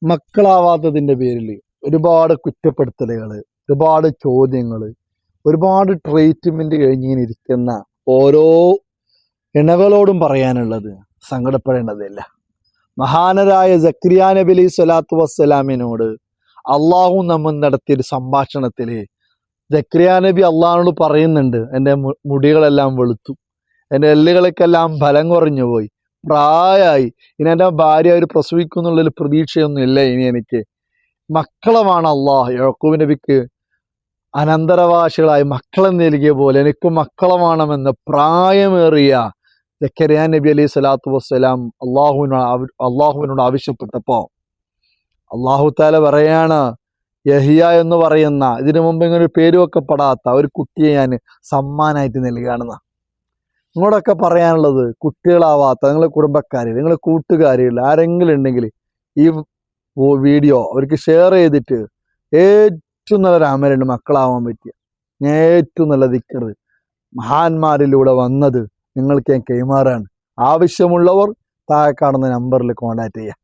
മക്കളാവാത്തതിൻ്റെ പേരിൽ ഒരുപാട് കുറ്റപ്പെടുത്തലുകൾ, ഒരുപാട് ചോദ്യങ്ങൾ, ഒരുപാട് ട്രീറ്റ്മെൻറ്റ് കഴിഞ്ഞിങ്ങനെ ഇരിക്കുന്ന ഓരോ ഇണകളോടും പറയാനുള്ളത് സങ്കടപ്പെടേണ്ടതില്ല. മഹാനരായ സക്കരിയ നബി അലൈഹി സ്വലാത്തു വസ്സലാമിനോട് അള്ളാഹു നമ്മൾ നടത്തിയൊരു സംഭാഷണത്തിൽ സക്കരിയ നബി അള്ളാഹിനോട് പറയുന്നുണ്ട്, എൻ്റെ മുടികളെല്ലാം വെളുത്തു, എൻ്റെ എല്ലുകൾക്കെല്ലാം ബലം കുറഞ്ഞു പോയി, പ്രായമായി, ഇനി എൻ്റെ ഭാര്യ അവർ പ്രസവിക്കുന്നുള്ളൊരു പ്രതീക്ഷയൊന്നും ഇല്ല, ഇനി എനിക്ക് മക്കളമാണ് അള്ളാഹ് യാക്കൂബ് നബിക്ക് അനന്തരവാസികളായി മക്കളെ നൽകിയ പോലെ എനിക്ക് മക്കളെ വേണമെന്ന് പ്രായമേറിയ സക്കരിയ നബി അലൈഹി സ്വലാത്തു വസ്സലാം അള്ളാഹുവിനോട് ആവശ്യപ്പെട്ടപ്പോൾ അള്ളാഹു താല പറയാണ്, യഹിയ എന്ന് പറയുന്ന ഇതിനു മുമ്പ് ഇങ്ങനെ ഒരു പേര് വെക്കപ്പെടാത്ത ഒരു കുട്ടിയെ ഞാൻ സമ്മാനമായിട്ട് നൽകുകയാണെന്ന്. നിങ്ങളോടൊക്കെ പറയാനുള്ളത്, കുട്ടികളാവാത്ത നിങ്ങളെ കുടുംബക്കാർ, നിങ്ങളെ കൂട്ടുകാരികൾ ആരെങ്കിലും ഉണ്ടെങ്കിൽ ഈ വീഡിയോ അവർക്ക് ഷെയർ ചെയ്തിട്ട് ഏറ്റവും നല്ലൊരു അമലുണ്ട് മക്കളാവാൻ പറ്റിയ, ഏറ്റവും നല്ല ദിക്ർ മഹാന്മാരിലൂടെ വന്നത് നിങ്ങൾക്ക് ഞാൻ കൈമാറാണ്. ആവശ്യമുള്ളവർ താഴെ കാണുന്ന നമ്പറിൽ കോൺടാക്ട് ചെയ്യുക.